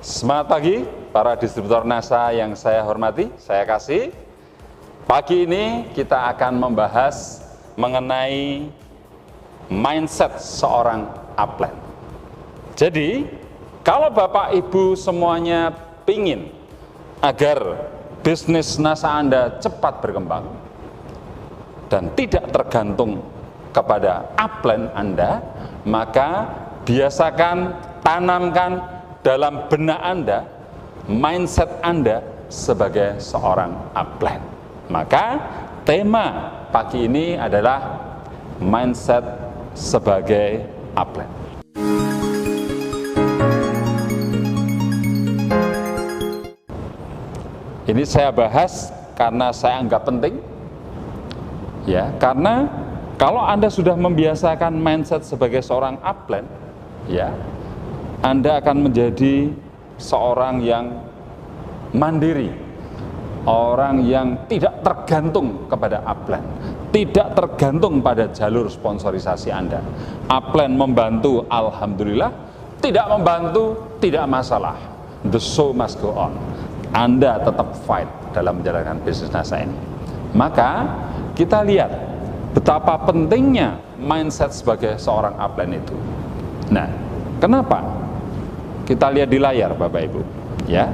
Semangat pagi para distributor NASA yang saya hormati, saya kasih. Pagi ini kita akan membahas mengenai mindset seorang upline. Jadi, kalau Bapak Ibu semuanya pingin agar bisnis NASA Anda cepat berkembang dan tidak tergantung kepada upline Anda, maka biasakan, tanamkan dalam benak Anda, mindset Anda sebagai seorang upline. Maka tema pagi ini adalah mindset sebagai upline. Ini saya bahas karena saya anggap penting, ya, karena kalau Anda sudah membiasakan mindset sebagai seorang upline, ya, Anda akan menjadi seorang yang mandiri, orang yang tidak tergantung kepada upline, tidak tergantung pada jalur sponsorisasi Anda. Upline membantu, alhamdulillah; tidak membantu, tidak masalah. The show must go on. Anda tetap fight dalam menjalankan bisnis NASA ini. Maka kita lihat betapa pentingnya mindset sebagai seorang upline itu. Nah, kenapa? Kita lihat di layar, Bapak Ibu, ya.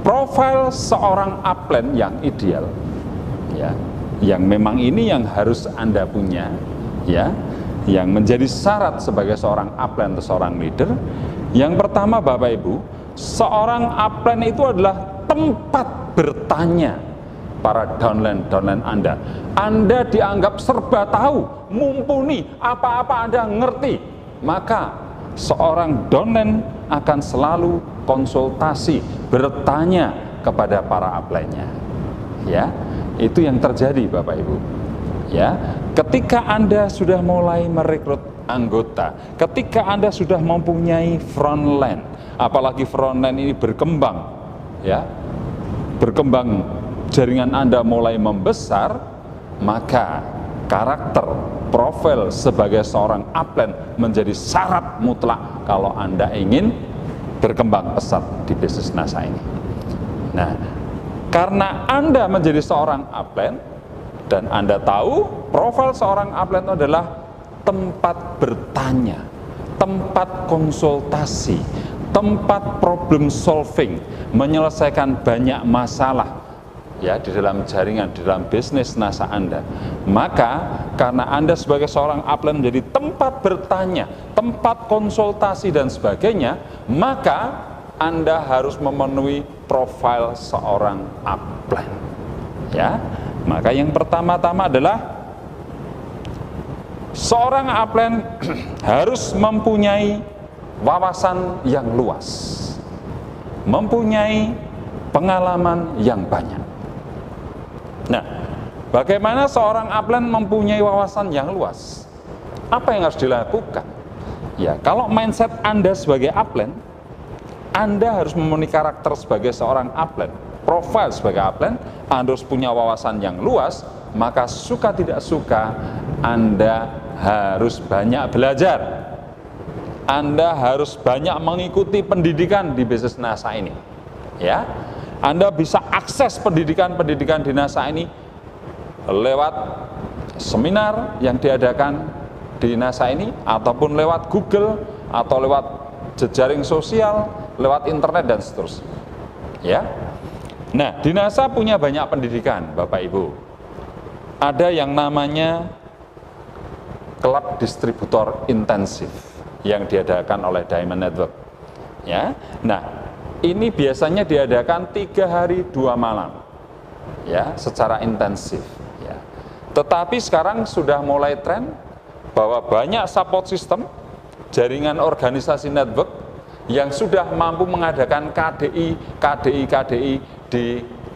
Profil seorang upline yang ideal, ya, yang memang ini yang harus Anda punya, ya, yang menjadi syarat sebagai seorang upline atau seorang leader. Yang pertama, Bapak Ibu, seorang upline itu adalah tempat bertanya para downline Anda. Anda dianggap serba tahu, mumpuni, apa-apa Anda ngerti. Maka seorang downline akan selalu konsultasi, bertanya kepada para upline-nya. Ya, itu yang terjadi, Bapak Ibu. Ya, ketika Anda sudah mulai merekrut anggota, ketika Anda sudah mempunyai frontline, apalagi frontline ini berkembang, ya, berkembang, jaringan Anda mulai membesar, maka karakter, profil sebagai seorang upline menjadi syarat mutlak kalau Anda ingin berkembang pesat di bisnis NASA ini. Nah, karena Anda menjadi seorang upline dan Anda tahu profil seorang upline itu adalah tempat bertanya, tempat konsultasi, tempat problem solving, menyelesaikan banyak masalah, ya, di dalam jaringan, di dalam bisnis NASA Anda. Maka karena Anda sebagai seorang upline menjadi tempat bertanya, tempat konsultasi dan sebagainya, maka Anda harus memenuhi profil seorang upline. Ya, maka yang pertama-tama adalah seorang upline harus mempunyai wawasan yang luas, mempunyai pengalaman yang banyak. Nah, bagaimana seorang upline mempunyai wawasan yang luas? Apa yang harus dilakukan? Ya, kalau mindset Anda sebagai upline, Anda harus memenuhi karakter sebagai seorang upline, profil sebagai upline, Anda harus punya wawasan yang luas, maka suka tidak suka Anda harus banyak belajar. Anda harus banyak mengikuti pendidikan di bisnis NASA ini. Ya, Anda bisa akses pendidikan-pendidikan di NASA ini lewat seminar yang diadakan di NASA ini, ataupun lewat Google, atau lewat jejaring sosial, lewat internet dan seterusnya. Ya. Nah, di NASA punya banyak pendidikan, Bapak Ibu. Ada yang namanya klub distributor intensif yang diadakan oleh Diamond Network. Ya. Nah, ini biasanya diadakan 3 hari 2 malam, ya, secara intensif. Ya. Tetapi sekarang sudah mulai tren bahwa banyak support system, jaringan organisasi network yang sudah mampu mengadakan KDI di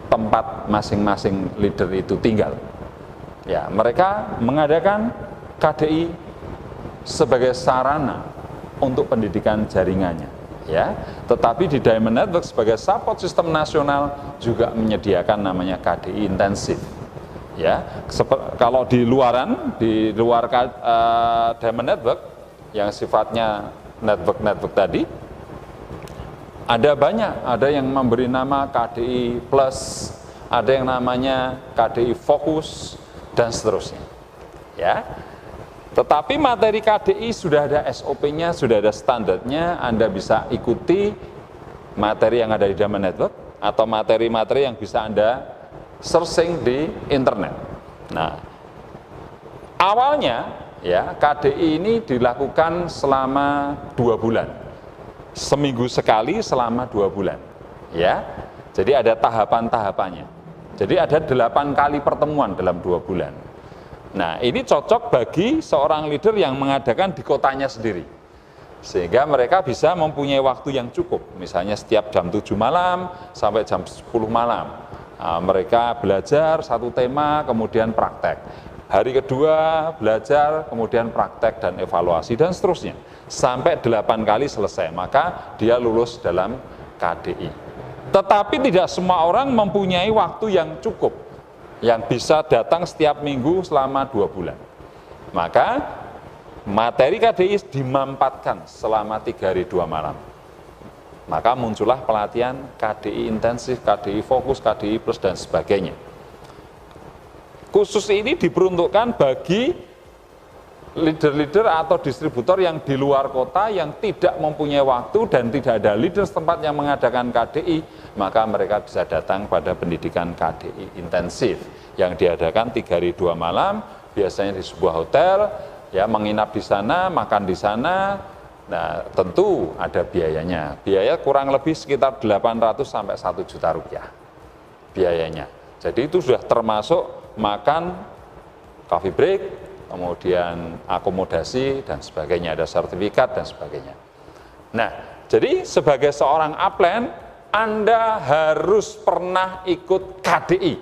tempat masing-masing leader itu tinggal. Ya, mereka mengadakan KDI sebagai sarana untuk pendidikan jaringannya. Ya, tetapi di Diamond Network sebagai support system nasional juga menyediakan namanya KDI intensif. Ya, kalau di luar Diamond Network yang sifatnya network tadi. Ada banyak, ada yang memberi nama KDI Plus, ada yang namanya KDI Fokus, dan seterusnya. Ya. Tetapi materi KDI sudah ada SOP-nya, sudah ada standarnya, Anda bisa ikuti materi yang ada di Dhamma Network, atau materi-materi yang bisa Anda searching di internet. Nah, awalnya ya KDI ini dilakukan selama 2 bulan. Seminggu sekali selama 2 bulan, ya. Jadi ada tahapan-tahapannya. Jadi ada 8 kali pertemuan dalam 2 bulan. Nah, ini cocok bagi seorang leader yang mengadakan di kotanya sendiri, sehingga mereka bisa mempunyai waktu yang cukup. Misalnya setiap jam 7 malam sampai jam 10 malam, mereka belajar satu tema, kemudian praktek. Hari kedua belajar, kemudian praktek dan evaluasi, dan seterusnya. Sampai 8 kali selesai, maka dia lulus dalam KDI. Tetapi tidak semua orang mempunyai waktu yang cukup, yang bisa datang setiap minggu selama 2 bulan. Maka materi KDI dimampatkan selama 3 hari 2 malam. Maka muncullah pelatihan KDI intensif, KDI fokus, KDI plus, dan sebagainya. Khusus ini diperuntukkan bagi leader-leader atau distributor yang di luar kota, yang tidak mempunyai waktu dan tidak ada leader setempat yang mengadakan KDI, maka mereka bisa datang pada pendidikan KDI intensif yang diadakan 3 hari 2 malam, biasanya di sebuah hotel, ya, menginap di sana, makan di sana. Nah, tentu ada biayanya. Biaya kurang lebih sekitar 800 sampai 1 juta rupiah biayanya. Jadi itu sudah termasuk makan, coffee break, kemudian akomodasi dan sebagainya, ada sertifikat dan sebagainya. Nah, jadi sebagai seorang upline, Anda harus pernah ikut KDI.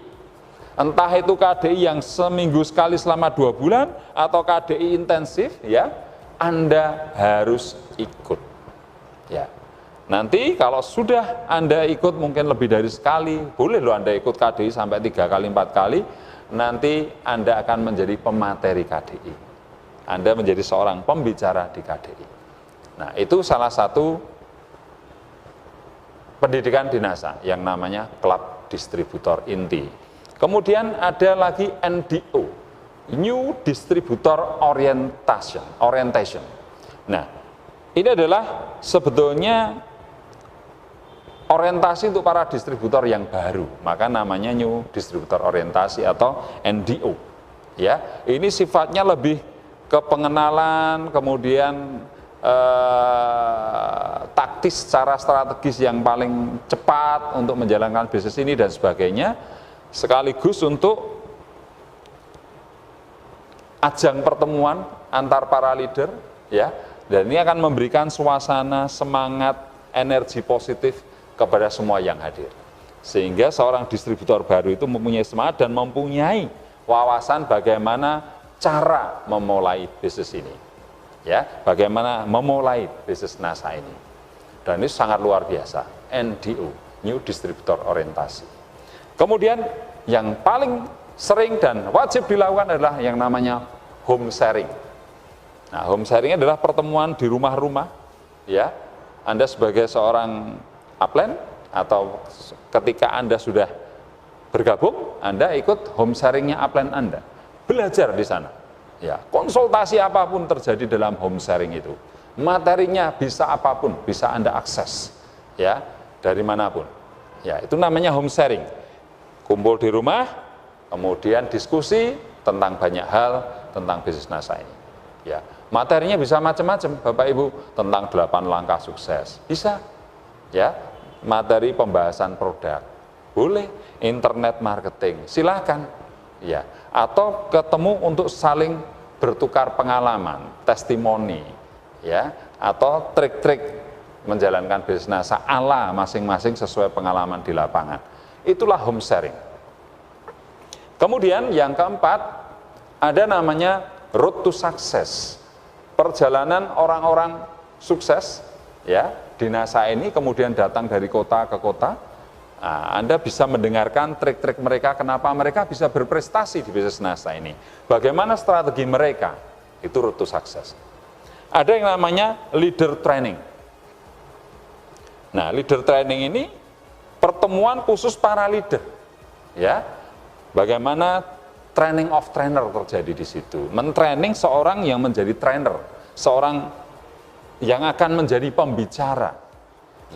Entah itu KDI yang seminggu sekali selama 2 bulan atau KDI intensif, ya, Anda harus ikut. Ya. Nanti kalau sudah Anda ikut mungkin lebih dari sekali, boleh loh Anda ikut KDI sampai 3 kali, 4 kali, nanti Anda akan menjadi pemateri KDI. Anda menjadi seorang pembicara di KDI. Nah, itu salah satu pendidikan di NASA yang namanya Klub Distributor Inti. Kemudian ada lagi NDO, New Distributor Orientation. Nah, ini adalah sebetulnya orientasi untuk para distributor yang baru, maka namanya New Distributor Orientasi atau NDO. Ya, ini sifatnya lebih ke pengenalan, kemudian taktis secara strategis yang paling cepat untuk menjalankan bisnis ini dan sebagainya, sekaligus untuk ajang pertemuan antar para leader, ya. Dan ini akan memberikan suasana, semangat, energi positif kepada semua yang hadir. Sehingga seorang distributor baru itu mempunyai semangat dan mempunyai wawasan bagaimana cara memulai bisnis ini. Ya, bagaimana memulai bisnis NASA ini. Dan ini sangat luar biasa, NDO, New Distributor Orientasi. Kemudian yang paling sering dan wajib dilakukan adalah yang namanya home sharing. Nah, home sharing adalah pertemuan di rumah-rumah, ya. Anda sebagai seorang upline atau ketika Anda sudah bergabung, Anda ikut home sharingnya upline Anda, belajar di sana. Ya, konsultasi apapun terjadi dalam home sharing itu, materinya bisa apapun, bisa Anda akses, ya, dari manapun. Ya, itu namanya home sharing. Kumpul di rumah, kemudian diskusi tentang banyak hal tentang bisnis NASA ini. Ya, materinya bisa macam-macam, Bapak Ibu, tentang 8 langkah sukses, bisa. Ya, materi pembahasan produk, boleh, internet marketing, silakan, ya, atau ketemu untuk saling bertukar pengalaman, testimoni, ya, atau trik-trik menjalankan bisnis NASA ala masing-masing sesuai pengalaman di lapangan. Itulah home sharing. Kemudian yang keempat, ada namanya road to success, perjalanan orang-orang sukses, ya, di NASA ini, kemudian datang dari kota ke kota. Nah, Anda bisa mendengarkan trik-trik mereka, kenapa mereka bisa berprestasi di bisnis NASA ini, bagaimana strategi mereka, itu road to success. ada yang namanya leader training. Nah, leader training ini pertemuan khusus para leader, ya. Bagaimana training of trainer terjadi di situ, mentraining seorang yang menjadi trainer, seorang yang akan menjadi pembicara.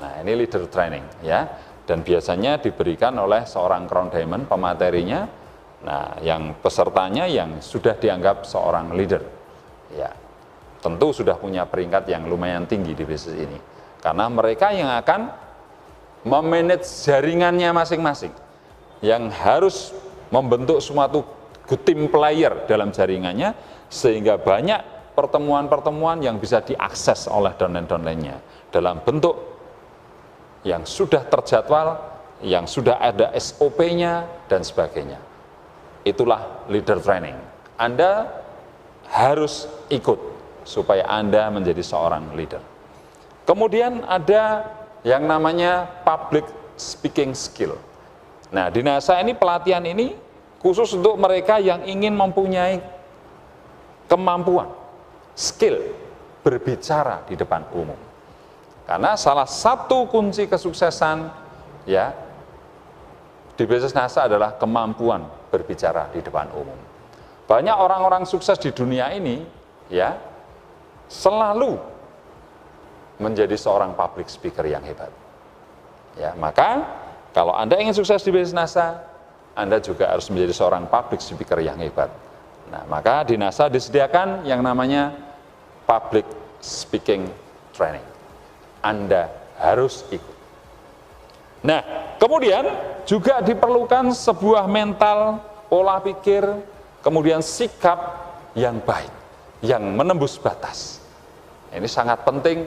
Nah, ini leader training, ya. Dan biasanya diberikan oleh seorang crown diamond pematerinya. Nah, yang pesertanya yang sudah dianggap seorang leader, ya. Tentu sudah punya peringkat yang lumayan tinggi di bisnis ini. Karena mereka yang akan memanage jaringannya masing-masing, yang harus membentuk suatu good team player dalam jaringannya, sehingga banyak pertemuan-pertemuan yang bisa diakses oleh downline-downline-nya dalam bentuk yang sudah terjadwal, yang sudah ada SOP-nya, dan sebagainya. Itulah leader training. Anda harus ikut supaya Anda menjadi seorang leader. Kemudian ada yang namanya public speaking skill. Nah, di NASA ini pelatihan ini khusus untuk mereka yang ingin mempunyai kemampuan, skill berbicara di depan umum. Karena salah satu kunci kesuksesan, ya, di bisnis NASA adalah kemampuan berbicara di depan umum. Banyak orang-orang sukses di dunia ini, ya, selalu menjadi seorang public speaker yang hebat. Ya, maka kalau Anda ingin sukses di bisnis NASA, Anda juga harus menjadi seorang public speaker yang hebat. Nah, maka di NASA disediakan yang namanya public speaking training. Anda harus ikut. Nah, kemudian juga diperlukan sebuah mental, pola pikir, kemudian sikap yang baik, yang menembus batas. Ini sangat penting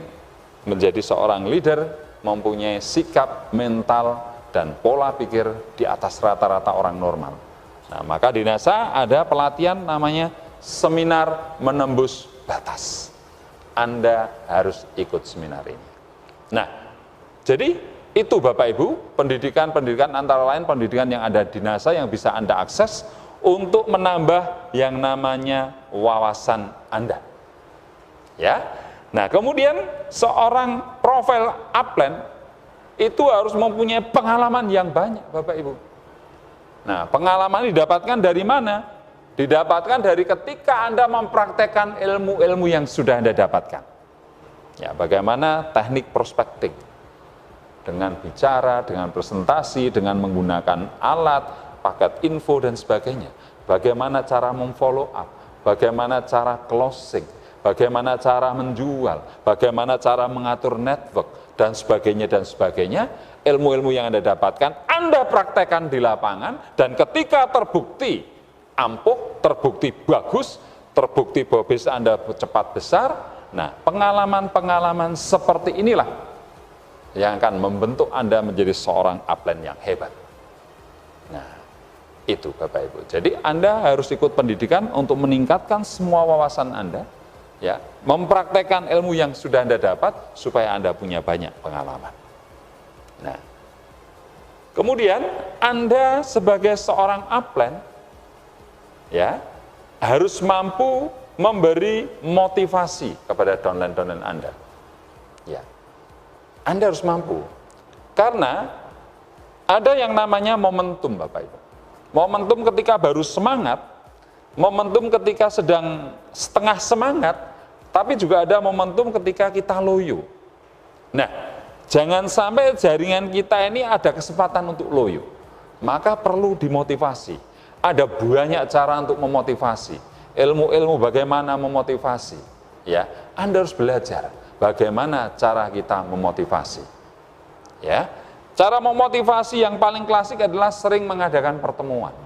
menjadi seorang leader, mempunyai sikap, mental, dan pola pikir di atas rata-rata orang normal. Nah, maka di NASA ada pelatihan namanya seminar menembus batas. Anda harus ikut seminar ini. Nah, jadi itu Bapak Ibu, pendidikan-pendidikan antara lain pendidikan yang ada di NASA yang bisa Anda akses untuk menambah yang namanya wawasan Anda. Ya. Nah, kemudian seorang profil upline itu harus mempunyai pengalaman yang banyak, Bapak Ibu. Nah, pengalaman didapatkan dari mana? Didapatkan dari ketika Anda mempraktekkan ilmu-ilmu yang sudah Anda dapatkan. Ya, bagaimana teknik prospecting, dengan bicara, dengan presentasi, dengan menggunakan alat, paket info, dan sebagainya. Bagaimana cara memfollow up, bagaimana cara closing, bagaimana cara menjual, bagaimana cara mengatur network, dan sebagainya, dan sebagainya. Ilmu-ilmu yang Anda dapatkan, Anda praktekkan di lapangan, dan ketika terbukti ampuh, terbukti bagus, terbukti bahwa bisnis Anda cepat besar, nah, pengalaman-pengalaman seperti inilah yang akan membentuk Anda menjadi seorang upline yang hebat. Nah, itu Bapak Ibu. Jadi Anda harus ikut pendidikan untuk meningkatkan semua wawasan Anda, ya, mempraktekkan ilmu yang sudah Anda dapat supaya Anda punya banyak pengalaman. Nah, kemudian Anda sebagai seorang upline, ya, harus mampu memberi motivasi kepada downline-downline Anda. Ya, Anda harus mampu, karena ada yang namanya momentum, Bapak Ibu. Momentum ketika baru semangat, momentum ketika sedang setengah semangat, tapi juga ada momentum ketika kita loyo. Nah, jangan sampai jaringan kita ini ada kesempatan untuk loyo, maka perlu dimotivasi. Ada banyak cara untuk memotivasi, ilmu-ilmu bagaimana memotivasi. Ya, Anda harus belajar bagaimana cara kita memotivasi. Ya, cara memotivasi yang paling klasik adalah sering mengadakan pertemuan.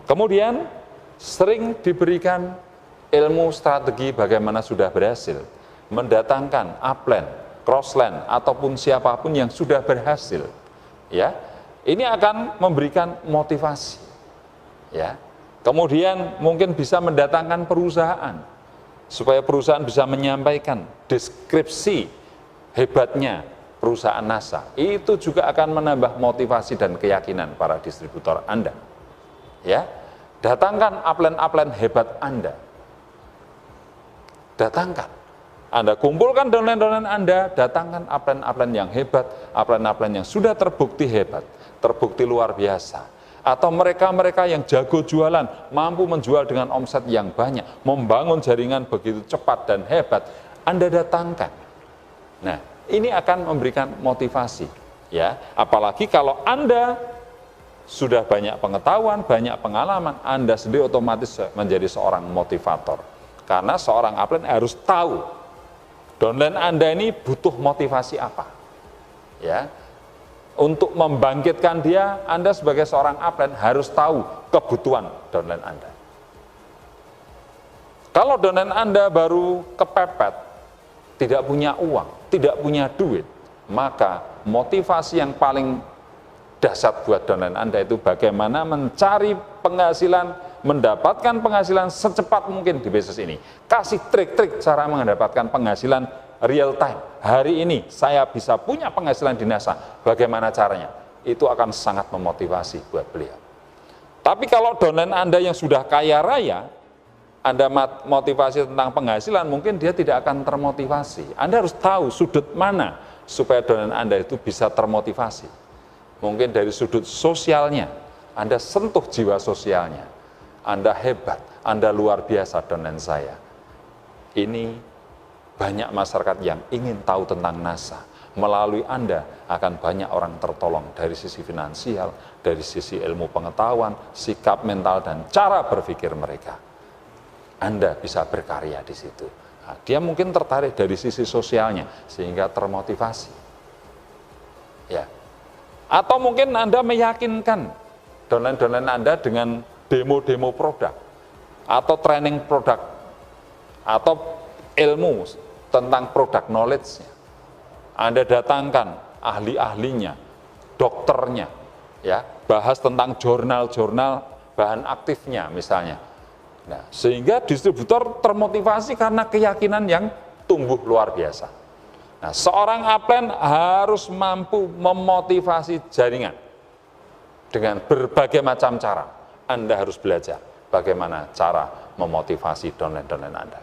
Kemudian sering diberikan ilmu strategi bagaimana sudah berhasil mendatangkan upline, crossline, ataupun siapapun yang sudah berhasil. Ya, ini akan memberikan motivasi. Ya, kemudian mungkin bisa mendatangkan perusahaan supaya perusahaan bisa menyampaikan deskripsi hebatnya perusahaan NASA. Itu juga akan menambah motivasi dan keyakinan para distributor Anda. Ya, datangkan upline-upline hebat Anda. Datangkan Anda kumpulkan downline-downline Anda, datangkan upline-upline yang hebat, upline-upline yang sudah terbukti hebat, terbukti luar biasa. Atau mereka-mereka yang jago jualan, mampu menjual dengan omset yang banyak, membangun jaringan begitu cepat dan hebat, Anda datangkan. Nah, ini akan memberikan motivasi, ya. Apalagi kalau Anda sudah banyak pengetahuan, banyak pengalaman, Anda sendiri otomatis menjadi seorang motivator. Karena seorang upline harus tahu downline Anda ini butuh motivasi apa, ya. Untuk membangkitkan dia, Anda sebagai seorang upline harus tahu kebutuhan downline Anda. Kalau downline Anda baru kepepet, tidak punya uang, tidak punya duit, maka motivasi yang paling dahsyat buat downline Anda itu bagaimana mencari penghasilan, mendapatkan penghasilan secepat mungkin di bisnis ini. Kasih trik-trik cara mendapatkan penghasilan real time. Hari ini saya bisa punya penghasilan di NASA. Bagaimana caranya? Itu akan sangat memotivasi buat beliau. Tapi kalau downline Anda yang sudah kaya raya, Anda motivasi tentang penghasilan, mungkin dia tidak akan termotivasi. Anda harus tahu sudut mana supaya downline Anda itu bisa termotivasi. Mungkin dari sudut sosialnya, Anda sentuh jiwa sosialnya. Anda hebat, Anda luar biasa downline saya. Ini banyak masyarakat yang ingin tahu tentang NASA. Melalui Anda akan banyak orang tertolong dari sisi finansial, dari sisi ilmu pengetahuan, sikap mental, dan cara berpikir mereka. Anda bisa berkarya di situ. Nah, dia mungkin tertarik dari sisi sosialnya, sehingga termotivasi. Ya. Atau mungkin Anda meyakinkan downline-downline Anda dengan demo-demo produk, atau training produk, atau ilmu tentang produk knowledge-nya. Anda datangkan ahli-ahlinya, dokternya, ya, bahas tentang jurnal-jurnal bahan aktifnya misalnya. Nah, sehingga distributor termotivasi karena keyakinan yang tumbuh luar biasa. Nah, seorang upline harus mampu memotivasi jaringan dengan berbagai macam cara. Anda harus belajar bagaimana cara memotivasi downline-downline Anda.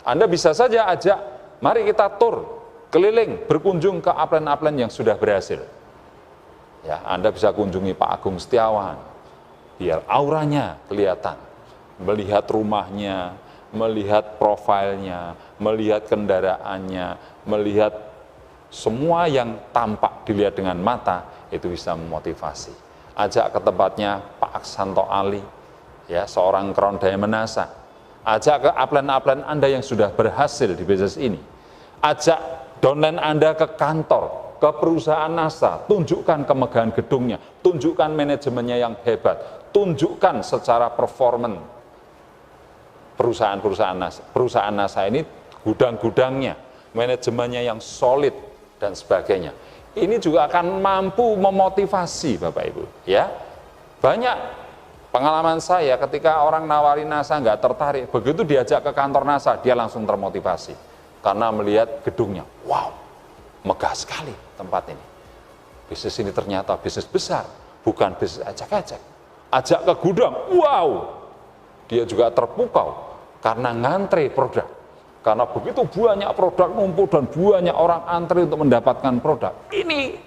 Anda bisa saja ajak, mari kita tur, keliling, berkunjung ke upline-upline yang sudah berhasil. Ya, Anda bisa kunjungi Pak Agung Setiawan, biar auranya kelihatan, melihat rumahnya, melihat profilnya, melihat kendaraannya, melihat semua yang tampak dilihat dengan mata, itu bisa memotivasi. Ajak ke tempatnya Pak Aksanto Ali, ya, seorang Crown Diamond NASA. Ajak ke upline-upline Anda yang sudah berhasil di bisnis ini. Ajak downline Anda ke kantor, ke perusahaan NASA, tunjukkan kemegahan gedungnya, tunjukkan manajemennya yang hebat, tunjukkan secara performan perusahaan-perusahaan NASA. Perusahaan NASA ini gudang-gudangnya, manajemennya yang solid, dan sebagainya. Ini juga akan mampu memotivasi Bapak Ibu, ya. Banyak pengalaman saya ketika orang nawari NASA nggak tertarik, begitu diajak ke kantor NASA, dia langsung termotivasi karena melihat gedungnya. Wow, megah sekali tempat ini. Bisnis ini ternyata bisnis besar, bukan bisnis acak-acak. Ajak ke gudang, wow, dia juga terpukau karena ngantri produk. Karena begitu banyak produk numpuk dan banyak orang antri untuk mendapatkan produk. Ini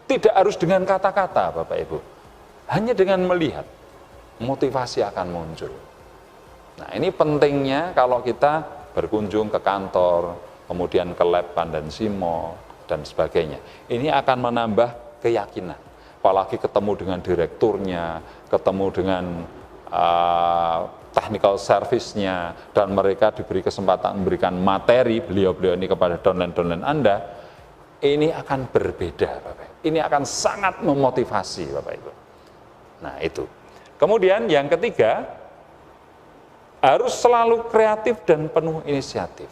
tidak harus dengan kata-kata Bapak Ibu. Hanya dengan melihat, motivasi akan muncul. Nah, ini pentingnya kalau kita berkunjung ke kantor, kemudian ke lab Pandansimo, dan sebagainya. Ini akan menambah keyakinan. Apalagi ketemu dengan direkturnya, ketemu dengan technical service-nya, dan mereka diberi kesempatan memberikan materi beliau-beliau ini kepada downline-downline Anda, ini akan berbeda Bapak. Ini akan sangat memotivasi Bapak Ibu. Nah itu. Kemudian yang ketiga, harus selalu kreatif dan penuh inisiatif.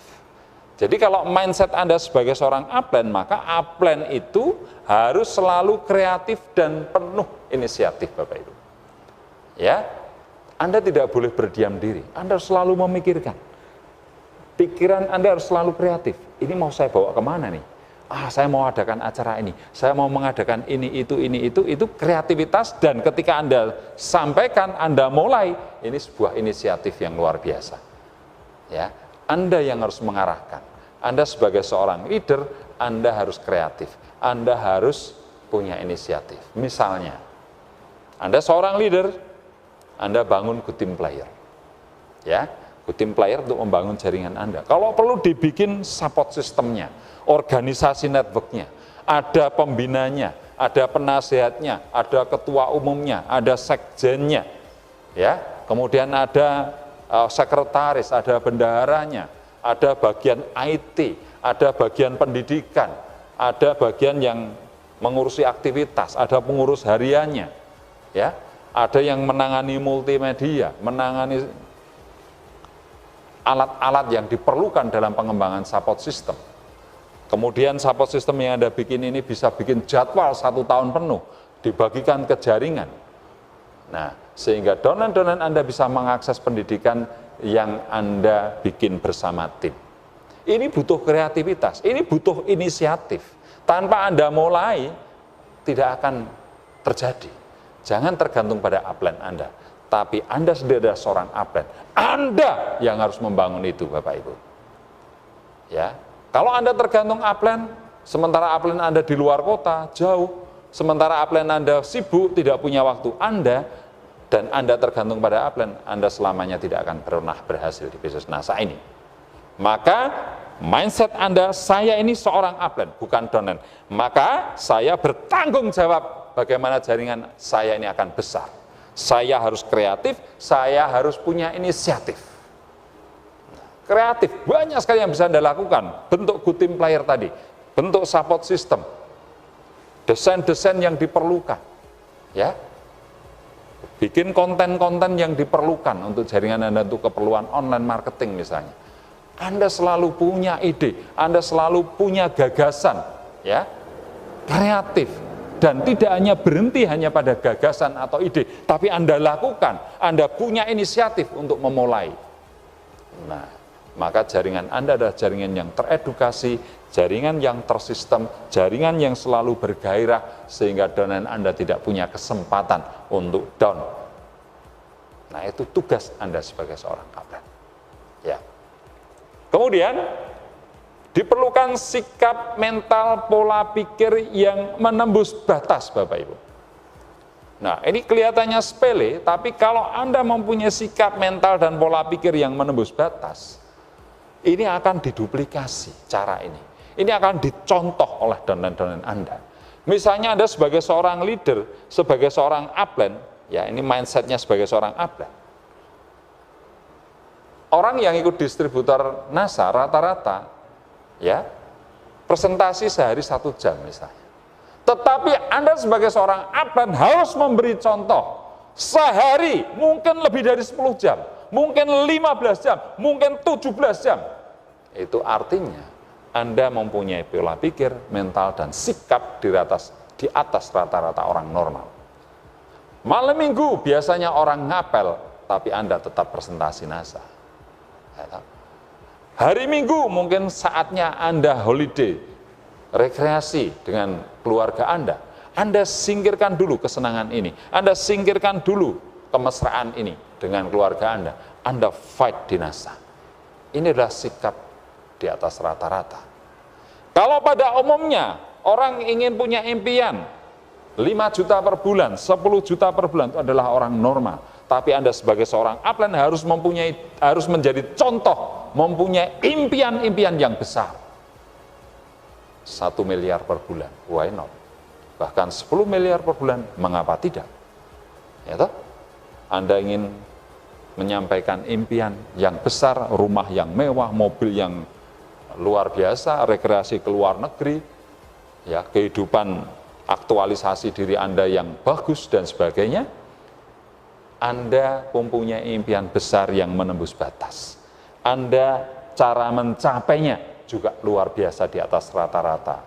Jadi kalau mindset Anda sebagai seorang upline, maka upline itu harus selalu kreatif dan penuh inisiatif Bapak Ibu. Ya, Anda tidak boleh berdiam diri, Anda harus selalu memikirkan. Pikiran Anda harus selalu kreatif. Ini mau saya bawa kemana nih? Saya mau adakan acara ini, saya mau mengadakan ini, itu kreativitas, dan ketika Anda sampaikan, Anda mulai, ini sebuah inisiatif yang luar biasa. Ya, Anda yang harus mengarahkan. Anda sebagai seorang leader, Anda harus kreatif. Anda harus punya inisiatif. Misalnya, Anda seorang leader, Anda bangun good team player. Ya, good team player untuk membangun jaringan Anda. Kalau perlu dibikin support sistemnya, organisasi networknya, ada pembinanya, ada penasehatnya, ada ketua umumnya, ada sekjennya, ya, kemudian ada sekretaris, ada bendaharanya, ada bagian IT, ada bagian pendidikan, ada bagian yang mengurusi aktivitas, ada pengurus hariannya, ya, ada yang menangani multimedia, menangani alat-alat yang diperlukan dalam pengembangan support system. Kemudian support system yang Anda bikin ini bisa bikin jadwal 1 tahun penuh, dibagikan ke jaringan. Nah, sehingga donan-donan Anda bisa mengakses pendidikan yang Anda bikin bersama tim. Ini butuh kreativitas, ini butuh inisiatif. Tanpa Anda mulai, tidak akan terjadi. Jangan tergantung pada upline Anda, tapi Anda sendiri adalah seorang upline. Anda yang harus membangun itu, Bapak Ibu. Ya, kalau Anda tergantung upline, sementara upline Anda di luar kota, jauh, sementara upline Anda sibuk, tidak punya waktu, Anda tergantung pada upline, Anda selamanya tidak akan pernah berhasil di bisnis NASA ini. Maka mindset Anda, saya ini seorang upline, bukan downline. Maka saya bertanggung jawab bagaimana jaringan saya ini akan besar. Saya harus kreatif, saya harus punya inisiatif. Kreatif, banyak sekali yang bisa Anda lakukan. Bentuk good team player tadi, bentuk support system, desain-desain yang diperlukan. Ya, bikin konten-konten yang diperlukan untuk jaringan Anda, untuk keperluan online marketing misalnya. Anda selalu punya ide, Anda selalu punya gagasan, ya, kreatif, dan tidak hanya berhenti hanya pada gagasan atau ide, tapi Anda lakukan, Anda punya inisiatif untuk memulai. Nah, maka jaringan Anda adalah jaringan yang teredukasi, jaringan yang tersistem, jaringan yang selalu bergairah, sehingga downline Anda tidak punya kesempatan untuk down. Nah, itu tugas Anda sebagai seorang upline. Ya. Kemudian, diperlukan sikap mental pola pikir yang menembus batas, Bapak Ibu. Nah, ini kelihatannya sepele, tapi kalau Anda mempunyai sikap mental dan pola pikir yang menembus batas, ini akan diduplikasi cara ini. Ini akan dicontoh oleh downline-downline Anda. Misalnya Anda sebagai seorang leader, sebagai seorang upline, ya ini mindsetnya sebagai seorang upline. Orang yang ikut distributor NASA rata-rata, ya, presentasi sehari 1 jam misalnya. Tetapi Anda sebagai seorang upline harus memberi contoh. Sehari mungkin lebih dari 10 jam. Mungkin 15 jam, mungkin 17 jam. Itu artinya Anda mempunyai pola pikir, mental, dan sikap di atas rata-rata orang normal. Malam minggu biasanya orang ngapel, tapi Anda tetap presentasi NASA. Hari minggu mungkin saatnya Anda holiday, rekreasi dengan keluarga Anda. Anda singkirkan dulu kesenangan ini, Anda singkirkan dulu kemesraan ini dengan keluarga Anda fight di NASA. Ini adalah sikap di atas rata-rata. Kalau pada umumnya orang ingin punya impian 5 juta per bulan, 10 juta per bulan, itu adalah orang normal. Tapi Anda sebagai seorang upline harus menjadi contoh, mempunyai impian-impian yang besar. 1 miliar per bulan, why not? Bahkan 10 miliar per bulan, mengapa tidak? Ya toh? Anda ingin menyampaikan impian yang besar, rumah yang mewah, mobil yang luar biasa, rekreasi ke luar negeri, ya, kehidupan aktualisasi diri Anda yang bagus dan sebagainya. Anda mempunyai impian besar yang menembus batas. Anda cara mencapainya juga luar biasa di atas rata-rata.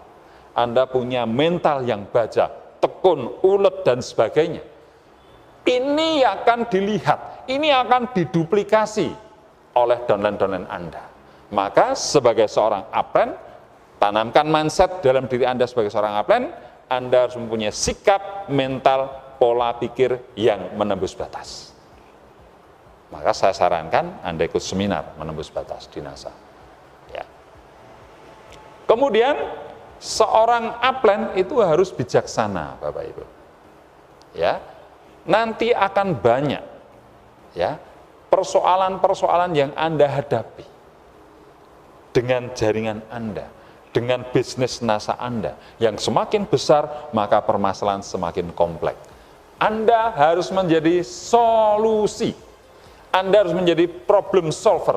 Anda punya mental yang baja, tekun, ulet, dan sebagainya. Ini akan dilihat, ini akan diduplikasi oleh downline-downline Anda. Maka sebagai seorang upline, tanamkan mindset dalam diri Anda sebagai seorang upline, Anda harus mempunyai sikap mental pola pikir yang menembus batas. maka saya sarankan Anda ikut seminar menembus batas di NASA. Ya. Kemudian seorang upline itu harus bijaksana, Bapak Ibu. Ya, nanti akan banyak ya persoalan-persoalan yang Anda hadapi dengan jaringan Anda, dengan bisnis NASA Anda yang semakin besar, maka permasalahan semakin kompleks. Anda harus menjadi solusi. Anda harus menjadi problem solver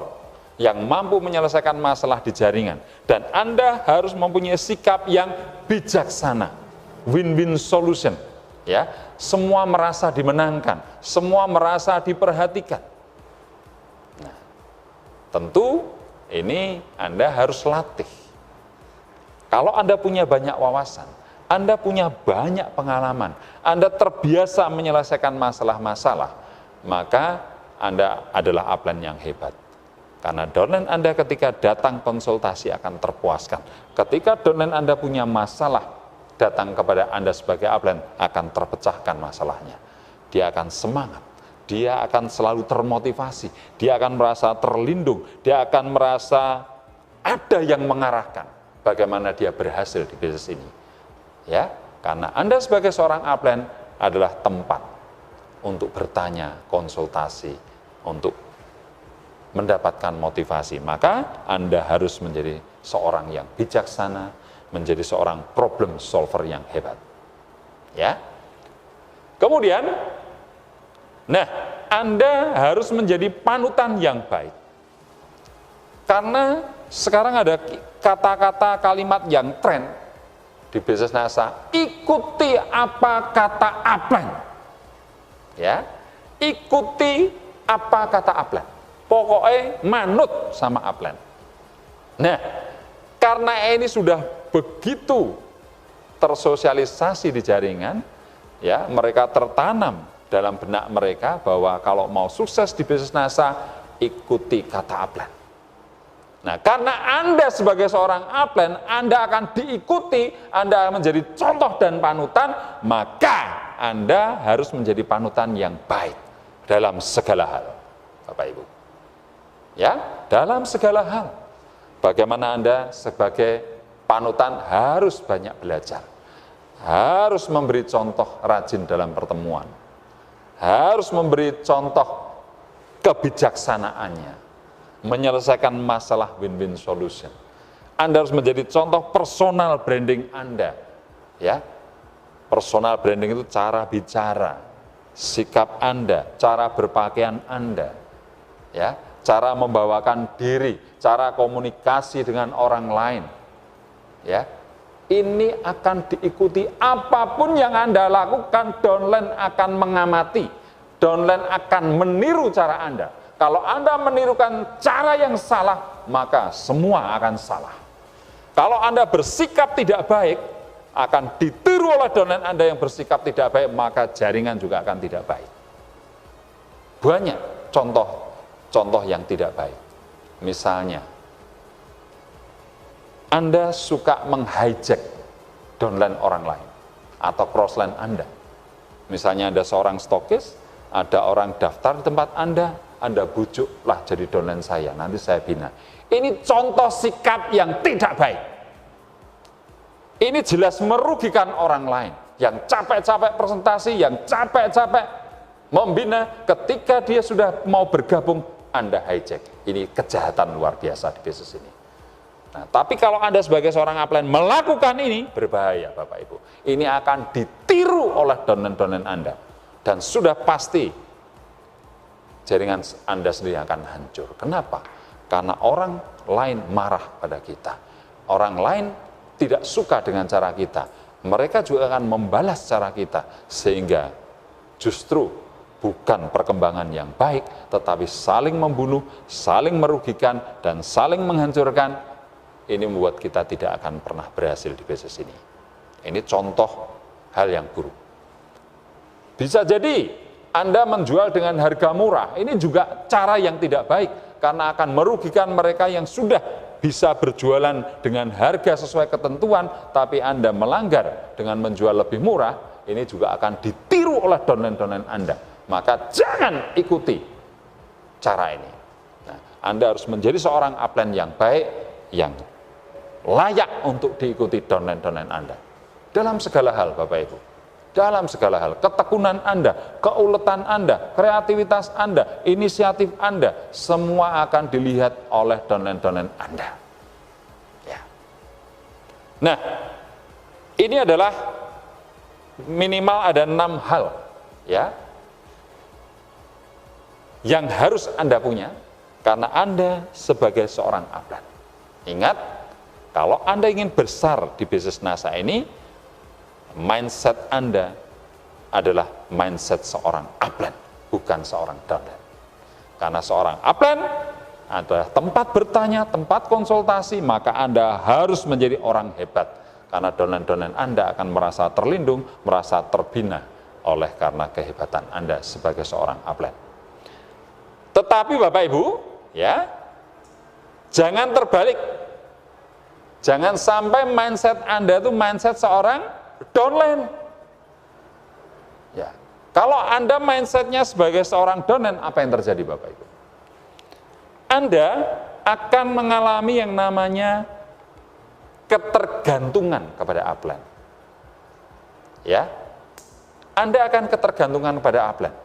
yang mampu menyelesaikan masalah di jaringan. Dan Anda harus mempunyai sikap yang bijaksana. Win-win solution. Ya, semua merasa dimenangkan, semua merasa diperhatikan. Nah, tentu ini Anda harus latih. Kalau Anda punya banyak wawasan, Anda punya banyak pengalaman, Anda terbiasa menyelesaikan masalah-masalah, maka Anda adalah upline yang hebat. Karena downline Anda ketika datang konsultasi akan terpuaskan. Ketika downline Anda punya masalah, datang kepada Anda sebagai upline akan terpecahkan masalahnya. Dia akan semangat, dia akan selalu termotivasi, dia akan merasa terlindung, dia akan merasa ada yang mengarahkan bagaimana dia berhasil di bisnis ini. Ya, karena Anda sebagai seorang upline adalah tempat untuk bertanya, konsultasi, untuk mendapatkan motivasi. Maka Anda harus menjadi seorang yang bijaksana, menjadi seorang problem solver yang hebat. Ya. Kemudian, nah, Anda harus menjadi panutan yang baik. Karena sekarang ada kata-kata kalimat yang tren di bisnis NASA, ikuti apa kata upline. Ya. Ikuti apa kata upline. Pokoknya manut sama upline. Nah, karena ini sudah begitu tersosialisasi di jaringan, ya, mereka tertanam dalam benak mereka bahwa kalau mau sukses di bisnis NASA, ikuti kata upline. Nah, karena Anda sebagai seorang upline, Anda akan diikuti, Anda akan menjadi contoh dan panutan, maka Anda harus menjadi panutan yang baik dalam segala hal, Bapak Ibu. Ya, dalam segala hal. Bagaimana Anda sebagai panutan harus banyak belajar, harus memberi contoh rajin dalam pertemuan, harus memberi contoh kebijaksanaannya, menyelesaikan masalah win-win solution. Anda harus menjadi contoh personal branding Anda. Ya, personal branding itu cara bicara, sikap Anda, cara berpakaian Anda, ya, cara membawakan diri, cara komunikasi dengan orang lain. Ya, ini akan diikuti apapun yang Anda lakukan, downline akan mengamati, downline akan meniru cara Anda. Kalau Anda menirukan cara yang salah, maka semua akan salah. Kalau Anda bersikap tidak baik, akan ditiru oleh downline Anda yang bersikap tidak baik, maka jaringan juga akan tidak baik. Banyak contoh yang tidak baik. Misalnya, Anda suka meng-hijack downline orang lain atau crossline Anda. Misalnya ada seorang stokis, ada orang daftar di tempat Anda bujuklah jadi downline saya, nanti saya bina. Ini contoh sikap yang tidak baik. Ini jelas merugikan orang lain, yang capek-capek presentasi, yang capek-capek membina, ketika dia sudah mau bergabung, Anda hijack. Ini kejahatan luar biasa di bisnis ini. Nah, tapi kalau Anda sebagai seorang upline melakukan ini, berbahaya Bapak Ibu. Ini akan ditiru oleh downline-downline Anda. Dan sudah pasti jaringan Anda sendiri akan hancur. Kenapa? Karena orang lain marah pada kita. Orang lain tidak suka dengan cara kita. Mereka juga akan membalas cara kita. Sehingga justru bukan perkembangan yang baik, tetapi saling membunuh, saling merugikan, dan saling menghancurkan. Ini membuat kita tidak akan pernah berhasil di bisnis ini. Ini contoh hal yang buruk. Bisa jadi Anda menjual dengan harga murah, ini juga cara yang tidak baik, karena akan merugikan mereka yang sudah bisa berjualan dengan harga sesuai ketentuan, tapi Anda melanggar dengan menjual lebih murah, ini juga akan ditiru oleh downline-downline Anda. Maka jangan ikuti cara ini. Nah, Anda harus menjadi seorang upline yang baik, yang layak untuk diikuti downline-downline Anda. Dalam segala hal, Bapak Ibu. Dalam segala hal, ketekunan Anda, keuletan Anda, kreativitas Anda, inisiatif Anda, semua akan dilihat oleh downline-downline Anda. Ya. Nah, ini adalah minimal ada 6 hal, ya, yang harus Anda punya, karena Anda sebagai seorang upline. Ingat, kalau Anda ingin besar di bisnis NASA ini, mindset Anda adalah mindset seorang upline, bukan seorang downline. Karena seorang upline adalah tempat bertanya, tempat konsultasi, maka Anda harus menjadi orang hebat. Karena downline-downline Anda akan merasa terlindung, merasa terbina oleh karena kehebatan Anda sebagai seorang upline. Tetapi Bapak Ibu, ya, jangan terbalik. Jangan sampai mindset Anda itu mindset seorang downline. Ya. Kalau Anda mindsetnya sebagai seorang downline, apa yang terjadi Bapak Ibu? Anda akan mengalami yang namanya ketergantungan kepada upline. Ya. Anda akan ketergantungan pada upline.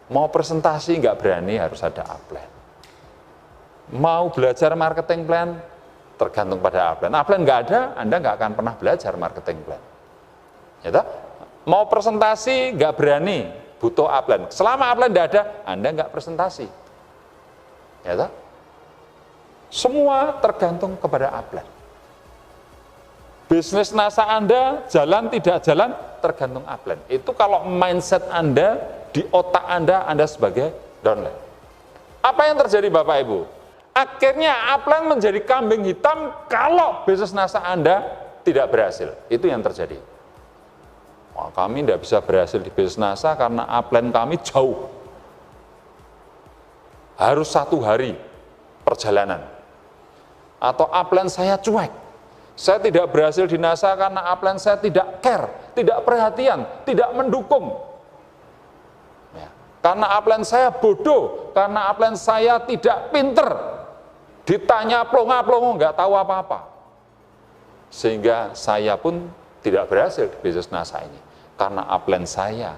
Mau presentasi nggak berani, harus ada upline. Mau belajar marketing plan, tergantung pada upline. Upline nggak ada, Anda nggak akan pernah belajar marketing plan. Ya, mau presentasi nggak berani, butuh upline. Selama upline nggak ada, Anda nggak presentasi. Ya, semua tergantung kepada upline. Bisnis NASA Anda jalan tidak jalan tergantung upline. Itu kalau mindset Anda di otak Anda sebagai downline. Apa yang terjadi Bapak Ibu? Akhirnya upline menjadi kambing hitam kalau bisnis NASA Anda tidak berhasil. Itu yang terjadi. Wah, kami tidak bisa berhasil di bisnis NASA karena upline kami jauh. Harus 1 hari perjalanan. Atau upline saya cuek. Saya tidak berhasil di NASA karena upline saya tidak care, tidak perhatian, tidak mendukung. Ya. Karena upline saya bodoh, karena upline saya tidak pinter. Ditanya plonga-plongo, nggak tahu apa-apa. Sehingga saya pun tidak berhasil di bisnis NASA ini. Karena upline saya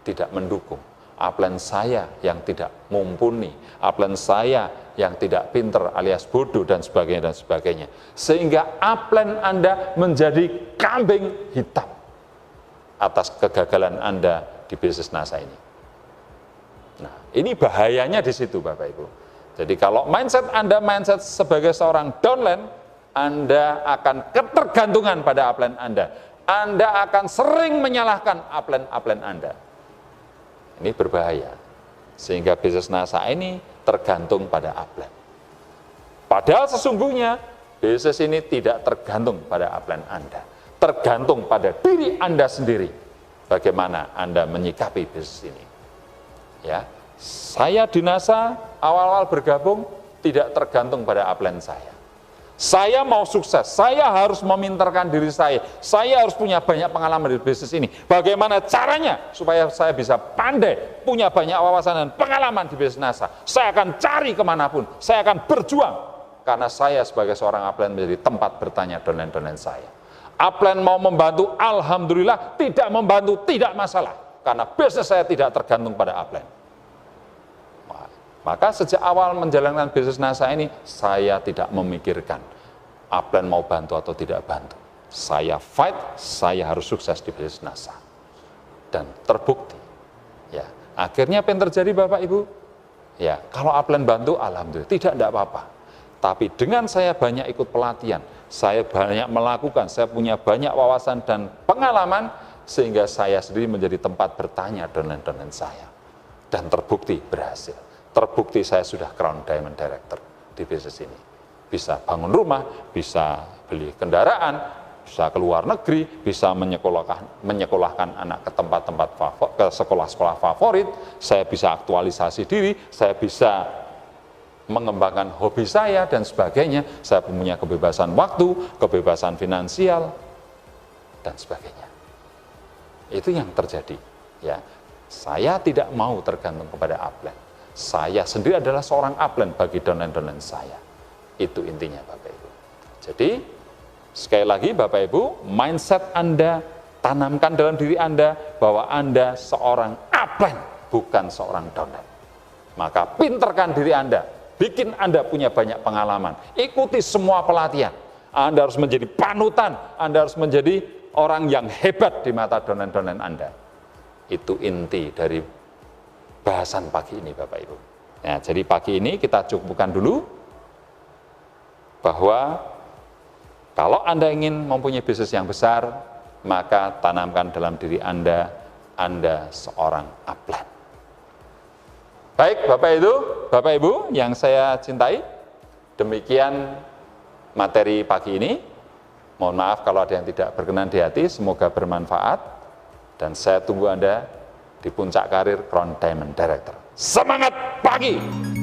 tidak mendukung, upline saya yang tidak mumpuni, upline saya yang tidak pinter alias bodoh dan sebagainya. Sehingga upline Anda menjadi kambing hitam atas kegagalan Anda di bisnis NASA ini. Nah, ini bahayanya di situ Bapak Ibu. Jadi kalau mindset Anda mindset sebagai seorang downline, Anda akan ketergantungan pada upline Anda. Anda akan sering menyalahkan upline Anda. Ini berbahaya. Sehingga bisnis NASA ini tergantung pada upline. Padahal sesungguhnya bisnis ini tidak tergantung pada upline Anda. Tergantung pada diri Anda sendiri. Bagaimana Anda menyikapi bisnis ini. Ya, saya di NASA awal-awal bergabung tidak tergantung pada upline saya. Saya mau sukses, saya harus memintarkan diri saya harus punya banyak pengalaman di bisnis ini. Bagaimana caranya supaya saya bisa pandai, punya banyak wawasan dan pengalaman di bisnis NASA. Saya akan cari kemanapun, saya akan berjuang. Karena saya sebagai seorang upline menjadi tempat bertanya downline-downline saya. Upline mau membantu, alhamdulillah, tidak membantu, tidak masalah. Karena bisnis saya tidak tergantung pada upline. Maka sejak awal menjalankan bisnis NASA ini, saya tidak memikirkan upline mau bantu atau tidak bantu. Saya fight, saya harus sukses di bisnis NASA. Dan terbukti. Ya, akhirnya apa yang terjadi Bapak Ibu? Ya, kalau upline bantu, alhamdulillah, tidak apa-apa. Tapi dengan saya banyak ikut pelatihan, saya banyak melakukan, saya punya banyak wawasan dan pengalaman, sehingga saya sendiri menjadi tempat bertanya downline-downline saya. Dan terbukti berhasil. Terbukti saya sudah Crown Diamond Director di bisnis ini. Bisa bangun rumah, bisa beli kendaraan, bisa ke luar negeri, bisa menyekolahkan anak ke tempat-tempat ke sekolah-sekolah favorit, saya bisa aktualisasi diri, saya bisa mengembangkan hobi saya dan sebagainya, saya punya kebebasan waktu, kebebasan finansial, dan sebagainya. Itu yang terjadi. Ya, saya tidak mau tergantung kepada upline. saya sendiri adalah seorang upline bagi downline-downline saya. Itu intinya Bapak Ibu. Jadi, sekali lagi Bapak Ibu, mindset Anda, tanamkan dalam diri Anda bahwa Anda seorang upline, bukan seorang downline. Maka pinterkan diri Anda, bikin Anda punya banyak pengalaman, ikuti semua pelatihan. Anda harus menjadi panutan, Anda harus menjadi orang yang hebat di mata downline-downline Anda. Itu inti dari bahasan pagi ini Bapak Ibu. Ya, jadi pagi ini kita cukupkan dulu bahwa kalau Anda ingin mempunyai bisnis yang besar, maka tanamkan dalam diri Anda seorang upline. Baik Bapak Ibu yang saya cintai, demikian materi pagi ini. Mohon maaf kalau ada yang tidak berkenan di hati, semoga bermanfaat. Dan saya tunggu Anda di puncak karir Crown Diamond Director. Semangat pagi!